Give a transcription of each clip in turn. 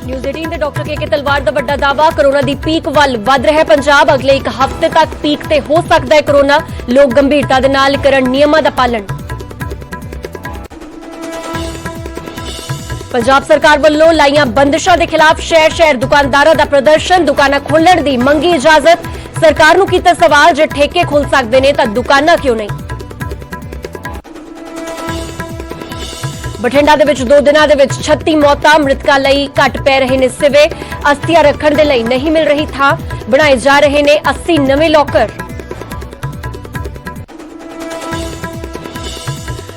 News 18 ਦੇ doctor ਕੇ ਤਲਵਾਰ ਦਾ ਵੱਡਾ ਦਾਅਵਾ ਕੋਰੋਨਾ ਦੀ ਪੀਕ ਵੱਲ ਵੱਧ ਰਿਹਾ ਪੰਜਾਬ ਅਗਲੇ ਇੱਕ ਹਫ਼ਤੇ ਤੱਕ ਪੀਕ ਤੇ ਹੋ ਸਕਦਾ ਹੈ ਕੋਰੋਨਾ ਲੋਕ ਗੰਭੀਰਤਾ ਦੇ ਨਾਲ ਕਰਨ ਨਿਯਮਾਂ ਦਾ ਪਾਲਣ ਪੰਜਾਬ ਸਰਕਾਰ ਵੱਲੋਂ ਲਾਈਆਂ ਬੰਦਿਸ਼ਾਂ ਦੇ ਖਿਲਾਫ ਸ਼ਹਿਰ ਦੁਕਾਨਦਾਰਾਂ ਦਾ ਪ੍ਰਦਰਸ਼ਨ ਦੁਕਾਨਾਂ ਖੋਲ੍ਹਣ ਦੀ ਮੰਗੀ ਇਜਾਜ਼ਤ ਸਰਕਾਰ ਨੂੰ ਕੀਤਾ ਸਵਾਲ ਜੇ ਠੇਕੇ ਖੁੱਲ ਸਕਦੇ ਨੇ ਤਾਂ ਦੁਕਾਨਾਂ ਕਿਉਂ ਨਹੀਂ ਬਠਿੰਡਾ ਦੇ ਵਿੱਚ 2 ਦਿਨਾਂ ਦੇ ਵਿੱਚ 36 ਮੌਤਾਂ ਮ੍ਰਿਤਕਾਂ ਲਈ ਘੱਟ ਪੈ ਰਹੇ ਨੇ ਸਿਵੇ ਅਸਥੀਆਂ ਰੱਖਣ ਦੇ ਲਈ ਨਹੀਂ ਮਿਲ ਰਹੀ ਥਾਂ ਬਣਾਏ ਜਾ ਰਹੇ ਨੇ 80 ਨਵੇਂ ਲੋਕਰ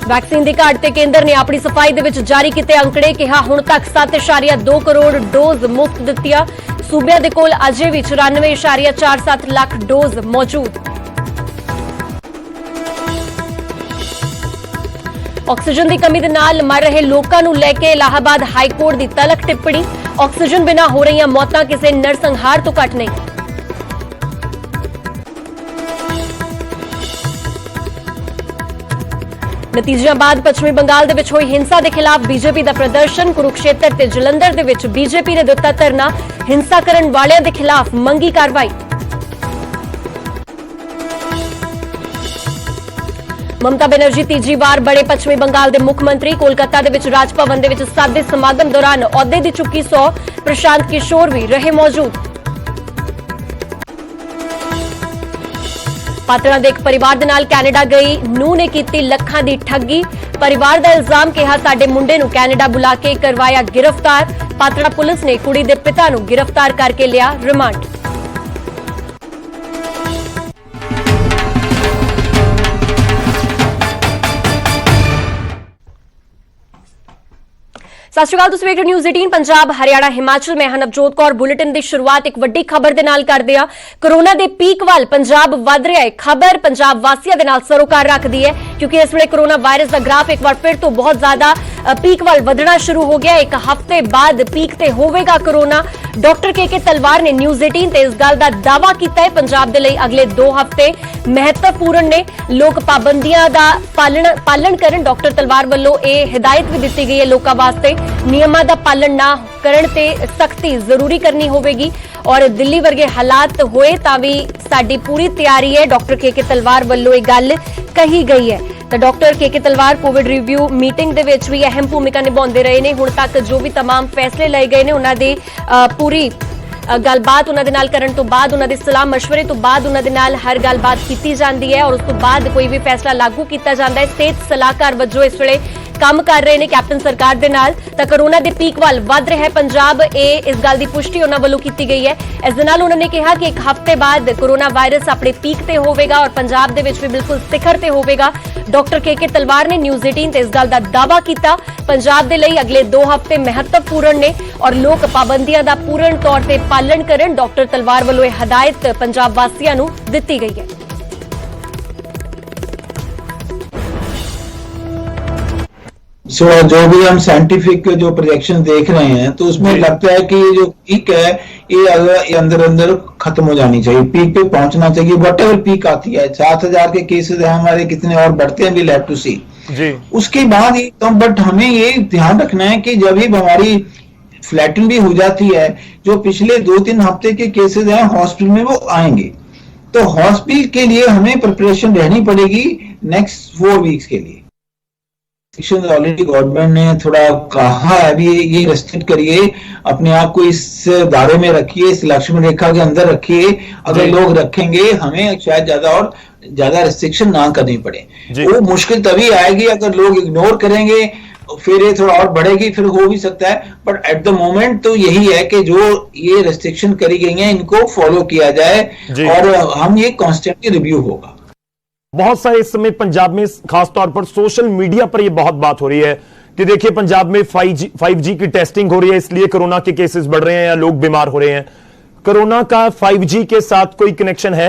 ਵੈਕਸੀਨ ਦੀ ਘਾਟ ਤੇ ਕੇਂਦਰ ਨੇ ਆਪਣੀ ਸਫਾਈ ਦੇ ਵਿੱਚ ਜਾਰੀ ਕੀਤੇ ਅੰਕੜੇ ਕਿਹਾ ਹੁਣ ਤੱਕ 7.2 ਕਰੋੜ ਡੋਜ਼ ਮੁਫਤ ਦਿੱਤੀਆਂ ਸੂਬਿਆਂ ਦੇ ਕੋਲ ਅਜੇ ਵੀ 94.47 ਲੱਖ ਡੋਜ਼ ਮੌਜੂਦ ਆਕਸੀਜਨ ਦੀ ਕਮੀ ਦੇ ਨਾਲ ਮਰ ਰਹੇ ਲੋਕਾਂ ਨੂੰ ਲੈ ਕੇ ਇਲਾਹਾਬਾਦ ਹਾਈ ਕੋਰਟ ਦੀ ਤਲਕ ਟਿੱਪਣੀ ਆਕਸੀਜਨ ਬਿਨਾਂ ਹੋ ਰਹੀਆਂ ਮੌਤਾਂ ਕਿਸੇ ਨਰਸੰਹਾਰ ਤੋਂ ਘੱਟ ਨਹੀਂ ਨਤੀਜਿਆਂ ਬਾਅਦ ਪੱਛਮੀ ਬੰਗਾਲ ਦੇ ਵਿੱਚ ਹੋਈ ਹਿੰਸਾ ਦੇ ਖਿਲਾਫ ਬੀਜੇਪੀ ਦਾ ਪ੍ਰਦਰਸ਼ਨ ਕੁਰੂਕਸ਼ੇਤਰ ਤੇ ਜਲੰਧਰ ਦੇ ਵਿੱਚ ਬੀਜੇਪੀ ਨੇ ਦਿੱਤਾ ਧਰਨਾ ਹਿੰਸਾ ਕਰਨ ਵਾਲਿਆਂ ਦੇ ਖਿਲਾਫ ਮੰਗੀ ਕਾਰਵਾਈ ਮਮਤਾ ਬੈਨਰਜੀ ਤੀਜੀ ਵਾਰ ਬੜੇ ਪੱਛਮੀ ਬੰਗਾਲ ਦੇ ਮੁੱਖ ਮੰਤਰੀ ਕੋਲਕਾਤਾ ਦੇ ਵਿੱਚ ਰਾਜ ਭਵਨ ਦੇ ਵਿੱਚ ਸਾਦੇ ਸਮਾਗਮ ਦੌਰਾਨ ਅਹੁਦੇ ਦੀ ਚੁੱਕੀ ਸੌ ਪ੍ਰਸ਼ਾਂਤ ਕਿਸ਼ੋਰ ਵੀ ਰਹੇ ਮੌਜੂਦ ਪਾਤੜਾ ਦੇ ਇੱਕ ਪਰਿਵਾਰ ਦੇ ਨਾਲ ਕੈਨੇਡਾ ਗਈ ਨੂੰਹ ਨੇ ਕੀਤੀ ਲੱਖਾਂ ਦੀ ਠੱਗੀ ਪਰਿਵਾਰ ਦਾ ਇਲਜ਼ਾਮ ਕਿਹਾ ਸਾਡੇ ਮੁੰਡੇ ਨੂੰ ਕੈਨੇਡਾ ਬੁਲਾ ਕੇ ਕਰਵਾਇਆ ਗਿਰਫਤਾਰ ਪਾਤੜਾ ਪੁਲਿਸ ਨੇ ਕੁੜੀ ਦੇ ਪਿਤਾ ਨੂੰ ਗਿਰਫਤਾਰ ਕਰਕੇ ਲਿਆ ਰਿਮਾਂਡ ਸਤਿ ਸ਼੍ਰੀ ਅਕਾਲ ਤੁਸੀਂ ਵੇਖ ਰਹੇ ਨਿਊਜ਼ 18 ਪੰਜਾਬ ਹਰਿਆਣਾ ਹਿਮਾਚਲ ਮੈਂ ਨਵਜੋਤ ਕੌਰ ਬੁਲੇਟਿਨ ਦੀ ਸ਼ੁਰੂਆਤ ਇੱਕ ਵੱਡੀ ਖਬਰ ਦੇ ਨਾਲ ਕਰਦੇ ਆ ਕੋਰੋਨਾ ਦੇ ਪੀਕ ਵੱਲ ਪੰਜਾਬ ਵਧ ਰਿਹਾ ਹੈ ਖਬਰ ਪੰਜਾਬ ਵਾਸੀਆਂ ਦੇ ਨਾਲ ਸਰੋਕਾਰ ਰੱਖਦੀ ਹੈ ਕਿਉਂਕਿ ਇਸ ਵੇਲੇ ਕੋਰੋਨਾ ਵਾਇਰਸ ਦਾ ਗ੍ਰਾਫ ਇੱਕ ਵਾਰ ਫਿਰ ਤੋਂ ਬਹੁਤ ਜ਼ਿਆਦਾ ਪੀਕ ਵੱਲ ਵਧਣਾ ਸ਼ੁਰੂ ਹੋ ਗਿਆ ਇੱਕ ਹਫ਼ਤੇ ਬਾਅਦ ਪੀਕ ਤੇ ਹੋਵੇਗਾ ਕੋਰੋਨਾ ਡਾਕਟਰ ਕੇ ਤਲਵਾਰ ਨੇ ਨਿਊਜ਼ 18 ਤੇ ਇਸ ਗੱਲ ਦਾ ਦਾਅਵਾ ਕੀਤਾ ਹੈ ਪੰਜਾਬ ਦੇ ਲਈ ਅਗਲੇ 2 ਹਫ਼ਤੇ ਮਹੱਤਵਪੂਰਨ ਨੇ ਲੋਕ ਪਾਬੰਦੀਆਂ ਦਾ ਪਾਲਣ ਕਰਨ ਡਾਕਟਰ ਤਲਵਾਰ ਵੱਲੋਂ ਇਹ ਹਦਾਇਤ ਵੀ ਦਿੱਤੀ ਗਈ ਹੈ ਲੋਕਾਂ ਵਾਸਤੇ ਨਿਯਮਾਂ ਦਾ ਪਾਲਣ ਨਾ ਕਰਨ ਤੇ ਸਖਤੀ ਜ਼ਰੂਰੀ ਕਰਨੀ ਹੋਵੇਗੀ ਔਰ ਦਿੱਲੀ ਵਰਗੇ ਹਾਲਾਤ ਹੋਏ ਤਾਂ ਵੀ ਸਾਡੀ ਪੂਰੀ ਤਿਆਰੀ ਹੈ ਡਾਕਟਰ ਕੇ ਤਲਵਾਰ ਵੱਲੋਂ ਇਹ ਗੱਲ ਕਹੀ ਗਈ ਹੈ ਤਾਂ ਡਾਕਟਰ ਕੇ ਤਲਵਾਰ ਕੋਵਿਡ ਰਿਵਿਊ ਮੀਟਿੰਗ ਦੇ ਵਿੱਚ ਵੀ ਅਹਿਮ ਭੂਮਿਕਾ ਨਿਭਾਉਂਦੇ ਰਹੇ ਨੇ ਹੁਣ ਤੱਕ ਜੋ ਵੀ तमाम ਫੈਸਲੇ ਲਏ ਗਏ ਨੇ ਉਹਨਾਂ ਦੀ ਪੂਰੀ ਗੱਲਬਾਤ ਉਹਨਾਂ ਦੇ ਨਾਲ ਕਰਨ ਤੋਂ ਬਾਅਦ ਉਹਨਾਂ ਦੇ ਸਲਾਹ ਮਸ਼ਵਰੇ ਤੋਂ ਬਾਅਦ ਉਹਨਾਂ ਦੇ ਨਾਲ ਹਰ ਗੱਲਬਾਤ ਕੀਤੀ ਜਾਂਦੀ ਹੈ ਔਰ ਉਸ ਤੋਂ ਬਾਅਦ ਕੋਈ ਵੀ ਫੈਸਲਾ ਲਾਗੂ ਕੀਤਾ ਜਾਂਦਾ ਹੈ ਸਿਹਤ ਸਲਾਹਕਾਰ ਵਜੋਂ ਇਸ ਵੇਲੇ ਕੰਮ ਕਰ ਰਹੇ ਨੇ ਕੈਪਟਨ ਸਰਕਾਰ ਦੇ ਨਾਲ ਤਾਂ ਕੋਰੋਨਾ ਦੇ ਪੀਕ ਵੱਲ ਵੱਧ ਰਿਹਾ ਹੈ ਪੰਜਾਬ ਇਹ ਇਸ ਗੱਲ ਦੀ ਪੁਸ਼ਟੀ ਉਹਨਾਂ ਵੱਲੋਂ ਕੀਤੀ ਗਈ ਹੈ ਇਸ ਦੇ ਨਾਲ ਉਹਨਾਂ ਨੇ ਕਿਹਾ ਕਿ ਇੱਕ ਹਫ਼ਤੇ ਬਾਅਦ ਕੋਰੋਨਾ ਵਾਇਰਸ ਆਪਣੇ ਪੀਕ ਤੇ ਹੋਵੇਗਾ ਔਰ ਪੰਜਾਬ ਦੇ ਵਿੱਚ ਵੀ ਬਿਲਕੁਲ ਸਿਖਰ ਤੇ ਹੋਵੇਗਾ ਡਾਕਟਰ ਕੇ ਤਲਵਾਰ ਨੇ ਨਿਊਜ਼ 18 ਤੇ ਇਸ ਗੱਲ ਦਾ ਦਾਅਵਾ ਕੀਤਾ ਪੰਜਾਬ ਦੇ ਲਈ ਅਗਲੇ 2 ਹਫ਼ਤੇ ਮਹੱਤਵਪੂਰਨ ਨੇ ਔਰ ਲੋਕ ਪਾਬੰਦੀਆਂ ਦਾ ਪੂਰਨ ਤੌਰ ਤੇ ਪਾਲਣ ਕਰਨ ਡਾਕਟਰ ਤਲਵਾਰ ਵੱਲੋਂ ਇਹ ਹਦਾਇਤ ਪੰਜਾਬ ਵਾਸੀਆਂ ਨੂੰ ਦਿੱਤੀ ਗਈ ਹੈ जो भी हम साइंटिफिक जो प्रोजेक्शन देख रहे हैं तो उसमें लगता है कि ये जो पीक है ये अंदर अंदर खत्म हो जानी चाहिए पीक पे पहुंचना चाहिए वट एवर पीक आती है 7,000 के केसेस है हमारे कितने और बढ़ते हैं वील हैव टू सी जी उसके बाद बट हमें ये ध्यान रखना है कि जब ही हमारी फ्लैटन भी हो जाती है जो पिछले 2-3 हफ्ते के केसेस हैं हॉस्पिटल में वो आएंगे तो हॉस्पिटल के लिए हमें प्रिपरेशन रहनी पड़ेगी नेक्स्ट 4 वीक्स के लिए ऑलरेडी गवर्नमेंट ने थोड़ा कहा है अभी ये रेस्ट्रिक्ट करिए अपने आप को इस दायरे में रखिए इस लक्ष्मण रेखा के अंदर रखिए अगर लोग रखेंगे हमें शायद ज्यादा रिस्ट्रिक्शन ना करनी पड़े वो मुश्किल तभी आएगी अगर लोग इग्नोर करेंगे फिर ये थोड़ा और बढ़ेगी फिर हो भी सकता है बट एट द मोमेंट तो यही है कि जो ये रेस्ट्रिक्शन करी गई है इनको फॉलो किया जाए और हम ये कॉन्स्टेंटली रिव्यू होगा बहुत सारे इस समय पंजाब में खास तौर पर सोशल मीडिया पर यह बहुत बात हो रही है कि देखिए पंजाब में 5G की टेस्टिंग हो रही है इसलिए कोरोना के केसेस बढ़ रहे हैं या लोग बीमार हो रहे हैं कोरोना का 5G के साथ कोई कनेक्शन है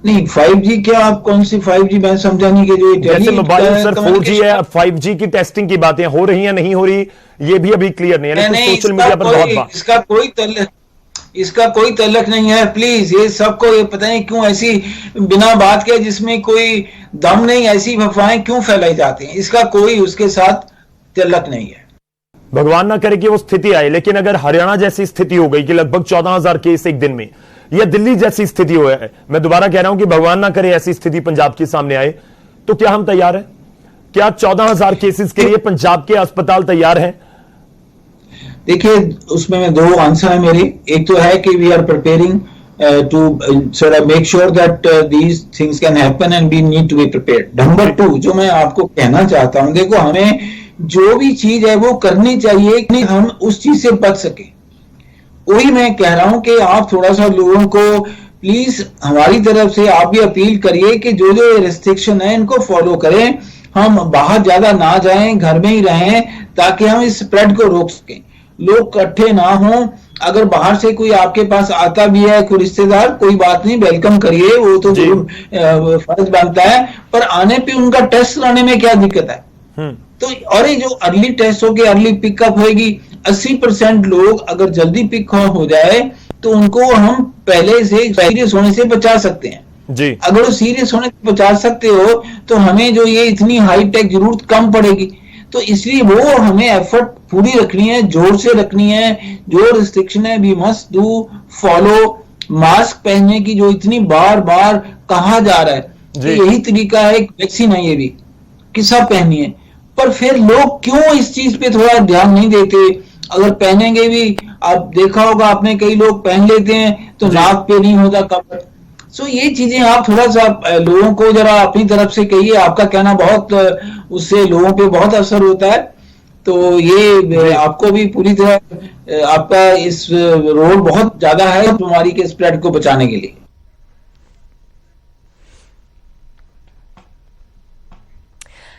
नहीं 5G क्या आप कौन सी 5G मैं समझा नहीं कि जो जैसे मोबाइल सर 4G है अब 5G की टेस्टिंग की बातें हो रही हैं नहीं हो रही ये भी अभी क्लियर नहीं है सोशल मीडिया पर बहुत बात इसका कोई इसका कोई तल्लक नहीं है प्लीज ये सबको ये पता नहीं क्यों ऐसी बिना बात के जिसमें कोई दम नहीं ऐसी अफवाहें क्यों फैलाई जाती हैं इसका कोई उसके साथ तल्लक नहीं है भगवान ना करे कि वो स्थिति आए, लेकिन अगर हरियाणा जैसी स्थिति हो गई कि लगभग 14,000 केस एक दिन में, या दिल्ली जैसी स्थिति हो है, मैं दोबारा कह रहा हूं कि भगवान ना करे ऐसी स्थिति पंजाब के सामने आए, तो क्या हम तैयार हैं? क्या 14,000 केसेस के लिए पंजाब के अस्पताल तैयार हैं? देखिए, उसमें मैं दो आंसर है मेरी। एक तो है कि we are preparing to sort of make sure that these things can happen and we need to be prepared. Number 2, जो मैं आपको कहना चाहता हूं, देखो, हमें जो भी चीज है वो करनी चाहिए कि हम उस चीज से बच सके। वही मैं कह रहा हूं कि आप थोड़ा सा लोगों को प्लीज हमारी तरफ से आप भी अपील करिए कि जो जो रेस्ट्रिक्शन है इनको फॉलो करें, हम बाहर ज्यादा ना जाएं, घर में ही रहें, ताकि हम इस स्प्रेड को रोक सकें, लोग इकट्ठे ना हों। अगर बाहर से कोई आपके पास आता भी है, कोई रिश्तेदार, कोई बात नहीं, वेलकम करिए, वो तो फर्ज बनता है, पर आने पे उनका टेस्ट लाने में क्या दिक्कत है? तो और ये जो अर्ली टेस्ट होगी, अर्ली पिकअप होगी, 80% लोग अगर जल्दी पिक हो जाए तो उनको हम पहले से सीरियस होने से बचा सकते हैं जी। अगर वो सीरियस होने से बचा सकते हो तो हमें जो ये इतनी हाई टेक जरूरत कम पड़ेगी। तो इसलिए वो हमें एफर्ट पूरी रखनी है, जोर से रखनी है। जो रिस्ट्रिक्शन है we must do follow. Mask पहनने की जो इतनी बार बार कहा जा रहा है कि यही तरीका है, वैक्सीन है ये भी कि सब पहनिए, पर फिर लोग क्यों इस चीज पे थोड़ा ध्यान नहीं देते? अगर पहनेंगे भी, आप देखा होगा आपने, कई लोग पहन लेते हैं तो नाक पे नहीं होता कवर। सो ये चीजें आप थोड़ा सा लोगों को जरा अपनी तरफ से कहिए। आपका कहना बहुत, उससे लोगों पे बहुत असर होता है। तो ये आपको भी पूरी तरह आपका इस रोल बहुत ज्यादा है बीमारी के स्प्रेड को बचाने के लिए।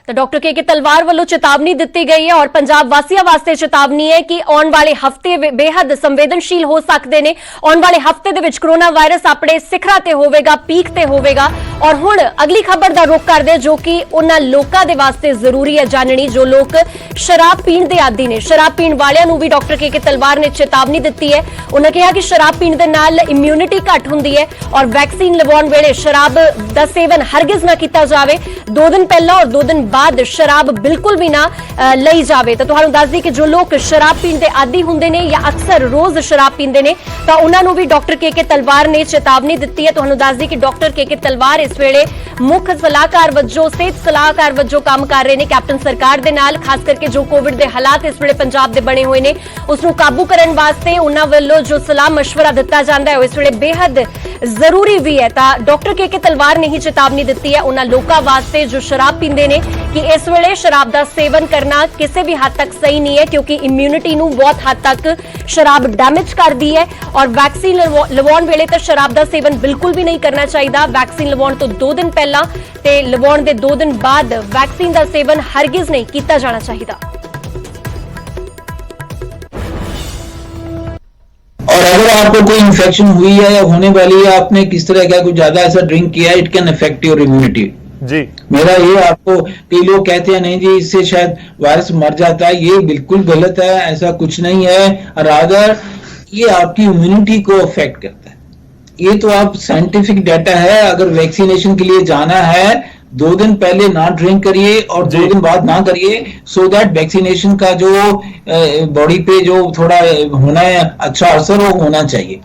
तो डॉक्टर के तलवार वालों चेतावनी दी गई है और पंजाब वासियों वास्ते चेतावनी है कि आने वाले हफ्ते बेहद संवेदनशील हो सकते हैं। आने वाले हफ्ते दे विच कोरोना वायरस अपने सिखरा ते होवेगा, पीक ते होवेगा। और हुण अगली खबर दा रुख कर दे जो कि उन्हां लोकां दे वास्ते जरूरी है जाननी जो लोग शराब पीण दे आदी ने। शराब पीण वालियां नूं भी डॉक्टर के तलवार ने चेतावनी दी है। उन्होंने कहा कि शराब पीण दे नाल इम्यूनिटी घट हुंदी है और वैक्सीन लवाउण वेले शराब दा सेवन हरगिज ना कीता जावे। 2 दिन पहला और 2 दिन बाद शराब बिल्कुल भी ना लई जावे। तो तुहानूं दस दी कि जो लोग शराब पीण दे आदी हुंदे ने या अक्सर रोज शराब पींदे ने तां उन्हां नूं भी डॉक्टर के तलवार ने चेतावनी दी है। तुहानूं दस दी कि डॉक्टर के तलवार इस वेले मुख सलाहकार वजों, सेहत सलाहकार वजों काम कर रहे हैं कैप्टन सरकार दे नाल। खास करके जो कोविड के हालात इस वेले पंजाब दे बने हुए ने उसनूं काबू करने वास्ते उन्हां वल्लों जो सलाह मशवरा दिता जांदा है इस वेले बेहद जरूरी भी है। तां डॉक्टर के तलवार ने ही चेतावनी दी है उन्हां लोकां वास्ते जो शराब पींदे ने कि इस वेले शराब का सेवन करना किसी भी हद तक सही नहीं है, क्योंकि इम्यूनिटी नूं बहुत हद तक शराब डैमेज करती है। और वैक्सीन लवाउण वेले तो शराब का सेवन बिल्कुल भी नहीं करना चाहिए। वैक्सीन लवाउण तो 2 दिन पहला ते लवाउण दे 2 दिन बाद वैक्सीन का सेवन हरगिज नहीं किया जाना चाहिए। और अगर आपको कोई इन्फेक्शन हुई है या होने वाली है, आपने किस तरह का कुछ ज्यादा ऐसा ड्रिंक किया है, it can affect your immunity जी। मेरा ये आपको, कई लोग कहते हैं नहीं जी इससे शायद वायरस मर जाता है, ये बिल्कुल गलत है। ऐसा कुछ नहीं है, रादर ये आपकी इम्यूनिटी को अफेक्ट करता है। ये तो आप साइंटिफिक डाटा है। अगर वैक्सीनेशन के लिए जाना है 2 दिन पहले ना ड्रिंक करिए और 2 दिन बाद ना करिए, सो दैट वैक्सीनेशन का जो बॉडी पे जो थोड़ा होना है अच्छा असर वो होना चाहिए।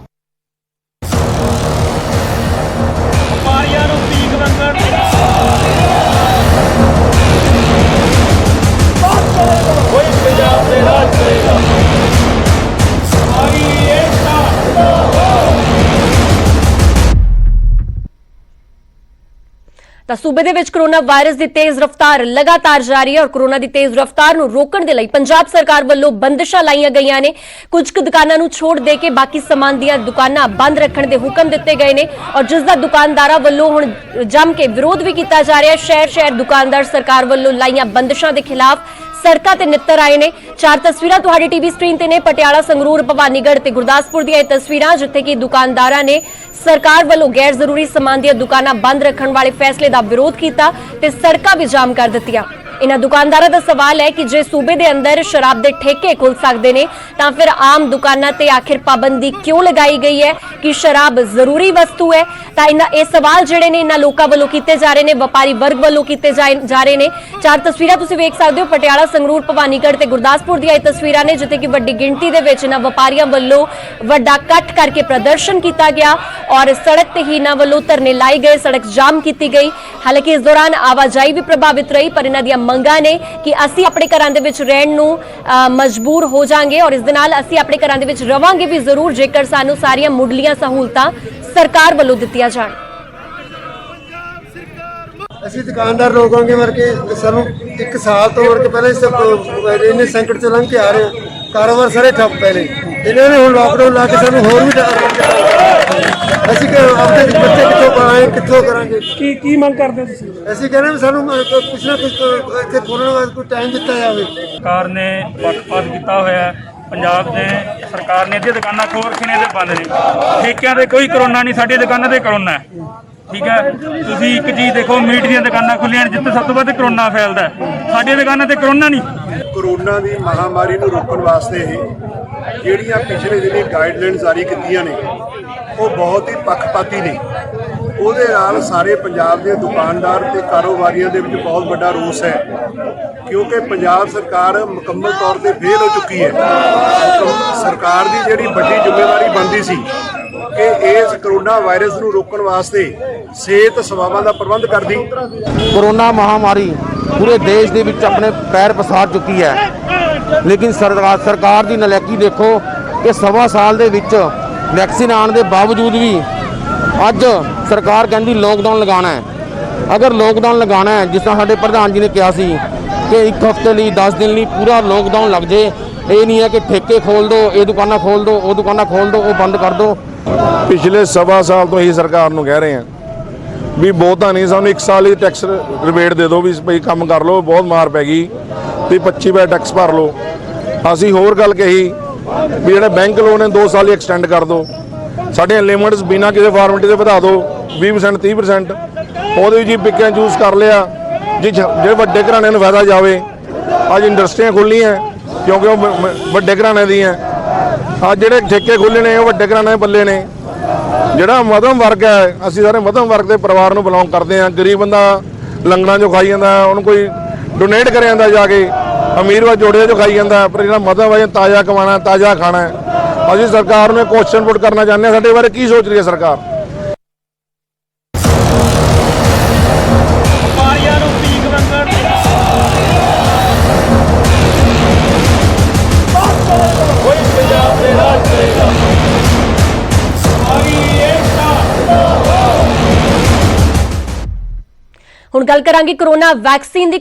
ਤਾਂ सूबे ਦੇ ਵਿੱਚ कोरोना वायरस की तेज रफ्तार लगातार जारी है और कोरोना की तेज रफ्तार ਨੂੰ रोकਣ ਦੇ ਲਈ पंजाब सरकार ਵੱਲੋਂ ਬੰਦਸ਼ਾਂ ਲਾਈਆਂ ਗਈਆਂ ਨੇ। ਕੁਝ ਕੁ ਦੁਕਾਨਾਂ ਨੂੰ ਛੋੜ ਦੇ ਕੇ ਬਾਕੀ ਸਮਾਨ ਦੀਆਂ ਦੁਕਾਨਾਂ ਬੰਦ ਰੱਖਣ ਦੇ ਹੁਕਮ ਦਿੱਤੇ ਗਏ ਨੇ और जिस ਦਾ ਦੁਕਾਨਦਾਰਾਂ ਵੱਲੋਂ ਹੁਣ ਜੰਮ ਕੇ ਵਿਰੋਧ ਵੀ ਕੀਤਾ ਜਾ ਰਿਹਾ ਹੈ। ਸ਼ਹਿਰ ਦੁਕਾਨਦਾਰ ਸਰਕਾਰ ਵੱਲੋਂ ਲਾਈਆਂ ਬੰਦਸ਼ਾਂ ਦੇ ਖਿਲਾਫ सड़कों ते नित्तर आए ने। 4 तस्वीरां तुहाडी टीवी स्क्रीन ते ने पटियाला, संगरूर, भवानीगढ़ ते गुरदासपुर दी तस्वीरां जिथे कि दुकानदारां ने सरकार वालों गैर जरूरी समान दी दुकानां बंद रखण वाले फैसले दा विरोध कीता ते सड़कां भी जाम कर दित्तियां। ਇਹਨਾਂ ਦੁਕਾਨਦਾਰਾਂ ਦਾ ਸਵਾਲ ਹੈ ਕਿ ਜੇ ਸੂਬੇ ਦੇ ਅੰਦਰ ਸ਼ਰਾਬ ਦੇ ਠੇਕੇ ਖੁੱਲ ਸਕਦੇ ਨੇ ਤਾਂ ਫਿਰ ਆਮ ਦੁਕਾਨਾਂ ਤੇ ਆਖਿਰ ਪਾਬੰਦੀ ਕਿਉਂ ਲਗਾਈ ਗਈ ਹੈ ਕਿ ਸ਼ਰਾਬ ਜ਼ਰੂਰੀ ਵਸਤੂ ਹੈ। ਤਾਂ ਇਹ ਸਵਾਲ ਜਿਹੜੇ ਨੇ ਇਹਨਾਂ ਲੋਕਾਂ ਵੱਲੋਂ ਕੀਤੇ ਜਾ ਰਹੇ ਨੇ, ਵਪਾਰੀ ਵਰਗ ਵੱਲੋਂ ਕੀਤੇ ਜਾ ਰਹੇ ਨੇ। ਚਾਰ ਤਸਵੀਰਾਂ ਤੁਸੀਂ ਵੇਖ ਸਕਦੇ ਹੋ, ਪਟਿਆਲਾ, ਸੰਗਰੂਰ, ਭਵਾਨੀਗੜ੍ਹ ਤੇ ਗੁਰਦਾਸਪੁਰ ਦੀਆਂ ਇਹ ਤਸਵੀਰਾਂ ਨੇ ਜਿੱਥੇ ਕਿ ਵੱਡੀ ਗਿਣਤੀ ਦੇ ਵਿੱਚ ਇਹਨਾਂ ਵਪਾਰੀਆਂ ਵੱਲੋਂ ਵੱਡਾ ਇਕੱਠ ਕਰਕੇ ਪ੍ਰਦਰਸ਼ਨ ਕੀਤਾ ਗਿਆ ਔਰ ਸੜਕ ਤੇ ਹੀ ਇਹਨਾਂ ਵੱਲੋਂ ਧਰਨੇ ਲਾਏ ਗਏ, ਸੜਕ ਜਾਮ ਕੀਤੀ ਗਈ। ਹਾਲਾਂਕਿ ਇਸ ਦੌਰਾਨ ਆਵਾਜਾਈ ਵੀ ਪ੍ਰਭਾਵਿਤ ਰਹੀ, ਪਰ ਇਹਨਾਂ ਦੀਆਂ ਮੰਗਾਂ ਨੇ ਕਿ ਅਸੀਂ ਆਪਣੇ ਘਰਾਂ ਦੇ ਵਿੱਚ ਰਹਿਣ ਨੂੰ ਮਜਬੂਰ ਹੋ ਜਾਾਂਗੇ ਔਰ ਇਸ ਦੇ ਨਾਲ ਅਸੀਂ ਆਪਣੇ ਘਰਾਂ ਦੇ ਵਿੱਚ ਰਵਾਂਗੇ ਵੀ ਜ਼ਰੂਰ ਜੇਕਰ ਸਾਨੂੰ ਸਾਰੀਆਂ ਮੁੱਢਲੀਆਂ ਸਹੂਲਤਾਂ ਸਰਕਾਰ ਵੱਲੋਂ ਦਿੱਤੀਆਂ ਜਾਣ। ਅਸੀਂ ਦੁਕਾਨਦਾਰ ਰੋਕਾਂਗੇ ਮਰ ਕੇ ਸਾਨੂੰ 1 ਸਾਲ ਤੋਂ ਮਰ ਕੇ ਪਹਿਲੇ ਇੰਨੇ ਸੰਕਟ ਚ ਲੰਘ ਕੇ ਆ ਰਹੇ ਹਾਂ, ਕਾਰੋਬਾਰ ਸਾਰੇ ਠੱਪ ਪਹਿਲੇ ਇਹਨਾਂ ਨੇ ਹੁਣ ਲਾਕਡਾਊਨ ਲਾ ਕੇ ਸਾਨੂੰ ਹੋਰ ਵੀ ਅਸੀਂ ਆਪਣੇ ਬੱਚੇ ਕਿੱਥੋਂ ਪੜਾਏ, ਕਿੱਥੋਂ ਕਰਾਂਗੇ? ਕੀ ਮੰਗ ਕਰਦੇ ਹੋ ਤੁਸੀਂ? ਅਸੀਂ ਕਹਿੰਦੇ ਵੀ ਸਾਨੂੰ ਕੁਛ ਨਾ ਕੁਛ ਇੱਥੇ ਖੋਲ੍ਹਣ ਵਾਸਤੇ ਕੋਈ ਟਾਈਮ ਦਿੱਤਾ ਜਾਵੇ। ਸਰਕਾਰ ਨੇ ਪੱਖਪਾਤ ਕੀਤਾ ਹੋਇਆ ਹੈ। ਪੰਜਾਬ ਦੇ ਸਰਕਾਰ ਨੇ ਅੱਧੀਆਂ ਦੁਕਾਨਾਂ ਖੋਲ ਰੱਖੀਆਂ ਨੇ ਤੇ ਬੰਦ ਨੇ। ਠੇਕਿਆਂ ਤੇ ਕੋਈ ਕਰੋਨਾ ਨਹੀਂ, ਸਾਡੀਆਂ ਦੁਕਾਨਾਂ ਤੇ ਕਰੋਨਾ ਹੈ। ਠੀਕ ਹੈ, ਤੁਸੀਂ ਇੱਕ ਚੀਜ਼ ਦੇਖੋ, ਮੀਟ ਦੀਆਂ ਦੁਕਾਨਾਂ ਖੁੱਲੀਆਂ ਨੇ ਜਿੱਥੇ ਸਭ ਤੋਂ ਵੱਧ ਕਰੋਨਾ ਫੈਲਦਾ ਹੈ, ਸਾਡੀਆਂ ਦੁਕਾਨਾਂ ਤੇ ਕਰੋਨਾ ਨਹੀਂ। ਕੋਰੋਨਾ ਦੀ ਮਹਾਮਾਰੀ ਨੂੰ ਰੋਕਣ ਵਾਸਤੇ ਜਿਹੜੀਆਂ ਪਿਛਲੇ ਦਿਨੀ ਗਾਈਡਲਾਈਨ ਜਾਰੀ ਕੀਤੀਆਂ ਨੇ ਉਹ ਬਹੁਤ ਹੀ ਪੱਖਪਾਤੀ ਨੇ। ਉਹਦੇ ਨਾਲ ਸਾਰੇ ਪੰਜਾਬ ਦੇ ਦੁਕਾਨਦਾਰ ਤੇ ਕਾਰੋਬਾਰੀਆਂ ਦੇ ਵਿੱਚ ਬਹੁਤ ਵੱਡਾ ਰੋਸ ਹੈ ਕਿਉਂਕਿ ਪੰਜਾਬ ਸਰਕਾਰ ਮੁਕੰਮਲ ਤੌਰ ਤੇ ਫੇਲ ਹੋ ਚੁੱਕੀ ਹੈ। ਸਰਕਾਰ ਦੀ ਜਿਹੜੀ ਵੱਡੀ ਜ਼ਿੰਮੇਵਾਰੀ ਬਣਦੀ ਸੀ ਕਿ ਇਸ ਕਰੋਨਾ ਵਾਇਰਸ ਨੂੰ ਰੋਕਣ ਵਾਸਤੇ ਸਿਹਤ ਸੇਵਾਵਾਂ ਦਾ ਪ੍ਰਬੰਧ ਕਰਦੀ। कोरोना महामारी पूरे देश ਦੇ ਵਿੱਚ ਆਪਣੇ ਪੈਰ ਪਸਾਰ ਚੁੱਕੀ ਹੈ, ਲੇਕਿਨ ਸਰਕਾਰ ਦੀ ਨਲਾਇਕੀ ਦੇਖੋ ਕਿ 1.25 ਸਾਲ ਦੇ ਵਿੱਚ ਵੈਕਸੀਨ ਆਉਣ ਦੇ ਬਾਵਜੂਦ ਵੀ ਅੱਜ ਸਰਕਾਰ ਕਹਿੰਦੀ ਲੋਕਡਾਊਨ ਲਗਾਉਣਾ ਹੈ। ਅਗਰ ਲੋਕਡਾਊਨ ਲਗਾਉਣਾ ਹੈ ਜਿਸ ਤਰ੍ਹਾਂ ਸਾਡੇ ਪ੍ਰਧਾਨ ਜੀ ਨੇ ਕਿਹਾ ਸੀ ਕਿ 1 ਹਫ਼ਤੇ ਲਈ 10 ਦਿਨ ਲਈ ਪੂਰਾ ਲੋਕਡਾਊਨ ਲੱਗ ਜੇ, ਇਹ ਨਹੀਂ ਹੈ ਕਿ ਠੇਕੇ ਖੋਲ ਦਿਓ, ਇਹ ਦੁਕਾਨਾਂ ਖੋਲ ਦਿਓ, ਉਹ ਦੁਕਾਨਾਂ ਖੋਲ ਦਿਓ, ਉਹ ਬੰਦ ਕਰ ਦਿਓ। ਪਿਛਲੇ 1.25 ਸਾਲ ਤੋਂ ਹੀ ਸਰਕਾਰ ਨੂੰ ਕਹਿ ਰਹੇ ਹਾਂ ਵੀ ਬਹੁਤਾ ਨਹੀਂ, ਸਾਨੂੰ 1 ਸਾਲ ਹੀ ਟੈਕਸ ਰਿਬੇਟ ਦੇ ਦਿਓ ਵੀ ਭਈ ਕੰਮ ਕਰ ਲਓ, ਬਹੁਤ ਮਾਰ ਪੈ ਗਈ ਤੇ 25% ਟੈਕਸ ਭਰ ਲਓ। ਅਸੀਂ ਹੋਰ ਗੱਲ ਕਹੀ ਵੀ ਜਿਹੜੇ ਬੈਂਕ ਲੋਨ ਨੇ 2 ਸਾਲ ਹੀ ਐਕਸਟੈਂਡ ਕਰ ਦਿਓ, ਸਾਡੇ ਲਿਮਿਟਸ ਬਿਨਾਂ ਕਿਸੇ ਫਾਰਮੈਲਿਟੀ ਦੇ ਵਧਾ ਦਿਓ 20% 30%। ਉਹਦੇ ਵਿੱਚ ਹੀ ਪਿਕ ਐਂਡ ਚੂਜ਼ ਕਰ ਲਿਆ ਜੀ, ਜਿਹੜੇ ਵੱਡੇ ਘਰਾਣਿਆਂ ਨੂੰ ਫਾਇਦਾ ਜਾਵੇ। ਅੱਜ ਇੰਡਸਟਰੀਆਂ ਖੁੱਲ੍ਹੀਆਂ ਕਿਉਂਕਿ ਉਹ ਵੱਡੇ ਘਰਾਣਿਆਂ ਦੀਆਂ, ਅੱਜ ਜਿਹੜੇ ਠੇਕੇ ਖੁੱਲ੍ਹੇ ਨੇ ਉਹ ਵੱਡੇ ਘਰਾਣਿਆਂ ਦੇ ਪੱਲੇ ਨੇ। ਜਿਹੜਾ ਮਧਮ ਵਰਗ ਹੈ, ਅਸੀਂ ਸਾਰੇ ਮਧਮ ਵਰਗ ਦੇ ਪਰਿਵਾਰ ਨੂੰ ਬਿਲੋਂਗ ਕਰਦੇ ਹਾਂ। ਗਰੀਬ ਬੰਦਾ ਲੰਗਣਾ ਜੋ ਖਾਈ ਜਾਂਦਾ, ਉਹਨੂੰ ਕੋਈ ਡੋਨੇਟ ਕਰਿਆ ਜਾਂਦਾ ਜਾ ਕੇ, ਅਮੀਰ ਵਾ ਜੋੜੇ ਜੋ ਖਾਈ ਜਾਂਦਾ, ਪਰ ਜਿਹੜਾ ਮਧਮ ਹੈ ਤਾਜ਼ਾ ਕਮਾਣਾ, ਤਾਜ਼ਾ ਖਾਣਾ ਹੈ। ਅਸੀਂ ਸਰਕਾਰ ਨੂੰ ਕੁਐਸਚਨ ਪੁੱਟ ਕਰਨਾ ਚਾਹੁੰਦੇ ਹਾਂ, ਸਾਡੇ ਬਾਰੇ ਕੀ ਸੋਚ ਰਹੀ ਹੈ ਸਰਕਾਰ? ਹੁਣ ਗੱਲ ਕਰਾਂਗੇ ਕੋਰੋਨਾ ਵੈਕਸੀਨ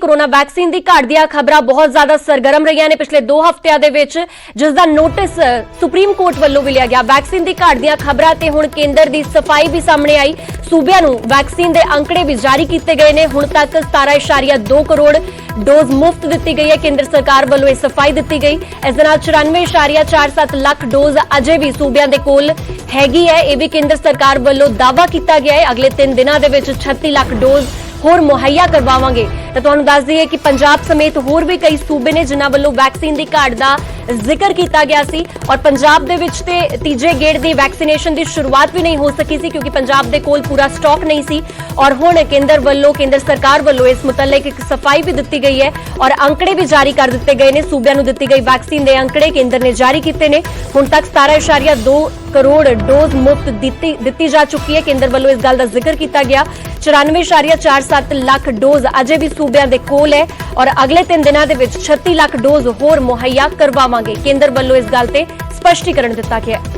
ਦੀ ਘਾਟ ਦੀਆਂ ਖਬਰਾਂ ਬਹੁਤ ਜ਼ਿਆਦਾ ਸਰਗਰਮ ਰਹੀਆਂ ਨੇ ਪਿਛਲੇ 2 ਹਫ਼ਤਿਆਂ ਦੇ ਵਿੱਚ, ਜਿਸ ਦਾ ਨੋਟਿਸ ਸੁਪਰੀਮ ਕੋਰਟ ਵੱਲੋਂ ਵੀ ਲਿਆ ਗਿਆ। ਵੈਕਸੀਨ ਦੀ ਘਾਟ ਦੀਆਂ ਖਬਰਾਂ ਤੇ ਹੁਣ ਕੇਂਦਰ ਦੀ ਸਫਾਈ ਵੀ ਸਾਹਮਣੇ ਆਈ। ਸੂਬਿਆਂ ਨੂੰ ਵੈਕਸੀਨ ਦੇ ਅੰਕੜੇ ਵੀ ਜਾਰੀ ਕੀਤੇ ਗਏ ਨੇ। ਹੁਣ ਤੱਕ 17.2 ਕਰੋੜ ਡੋਜ਼ ਮੁਫਤ ਦਿੱਤੀ ਗਈ ਹੈ। ਕੇਂਦਰ ਸਰਕਾਰ ਵੱਲੋਂ ਇਹ ਸਫਾਈ ਦਿੱਤੀ ਗਈ। ਇਸ ਦੇ ਨਾਲ 94.47 ਲੱਖ ਡੋਜ਼ ਅਜੇ ਵੀ ਸੂਬਿਆਂ ਦੇ ਕੋਲ ਹੈਗੀ ਹੈ। ਇਹ ਵੀ ਕੇਂਦਰ ਸਰਕਾਰ ਵੱਲੋਂ ਦਾਅਵਾ ਕੀਤਾ ਗਿਆ ਹੈ ਅਗਲੇ 3 ਦਿਨਾਂ ਦੇ ਵਿੱਚ 36 ਲੱਖ ਡੋਜ਼ ਹੋਰ ਮੁਹੱਈਆ ਕਰਵਾਵਾਂਗੇ। ਤਾਂ ਤੁਹਾਨੂੰ ਦੱਸ ਦਈਏ ਕਿ ਪੰਜਾਬ ਸਮੇਤ ਹੋਰ ਵੀ ਕਈ ਸੂਬੇ ਨੇ ਜਿਨ੍ਹਾਂ ਵੱਲੋਂ ਵੈਕਸੀਨ ਦੀ ਘਾਟ ਦਾ ਜ਼ਿਕਰ ਕੀਤਾ ਗਿਆ ਸੀ ਔਰ ਪੰਜਾਬ ਦੇ ਵਿੱਚ ਤੇ ਤੀਜੇ ਗੇੜ ਦੀ ਵੈਕਸੀਨੇਸ਼ਨ ਦੀ ਸ਼ੁਰੂਆਤ ਵੀ ਨਹੀਂ ਹੋ ਸਕੀ ਸੀ ਕਿਉਂਕਿ ਪੰਜਾਬ ਦੇ ਕੋਲ ਪੂਰਾ ਸਟਾਕ ਨਹੀਂ ਸੀ। ਔਰ ਹੁਣ ਕੇਂਦਰ ਸਰਕਾਰ ਵੱਲੋਂ ਇਸ ਮੁਤਲਕ ਇੱਕ ਸਫਾਈ ਵੀ ਦਿੱਤੀ ਗਈ ਹੈ ਔਰ ਅੰਕੜੇ ਵੀ ਜਾਰੀ ਕਰ ਦਿੱਤੇ ਗਏ ਨੇ। ਸੂਬਿਆਂ ਨੂੰ ਦਿੱਤੀ ਗਈ ਵੈਕਸੀਨ ਦੇ ਅੰਕੜੇ ਕੇਂਦਰ ਨੇ ਜਾਰੀ ਕੀਤੇ ਨੇ। ਹੁਣ ਤੱਕ 17.2 ਕਰੋੜ ਡੋਜ਼ ਮੁਫਤ ਦਿੱਤੀ ਜਾ ਚੁੱਕੀ ਹੈ। ਕੇਂਦਰ ਵੱਲੋਂ ਇਸ ਗੱਲ ਦਾ ਜ਼ਿਕਰ ਕੀਤਾ ਗਿਆ। 94.47 ਲੱਖ ਡੋਜ਼ ਅਜੇ ਵੀ ਸੂਬਿਆਂ ਦੇ ਕੋਲ ਹੈ ਔਰ ਅਗਲੇ 3 ਦਿਨਾਂ ਦੇ ਵਿੱਚ 36 ਲੱਖ ਡੋਜ਼ ਹੋਰ ਮੁਹੱਈਆ ਕਰਵਾਵਾਂਗੇ। ਕੇਂਦਰ ਵੱਲੋਂ ਇਸ ਗੱਲ ਤੇ ਸਪਸ਼ਟੀਕਰਨ ਦਿੱਤਾ ਗਿਆ ਹੈ।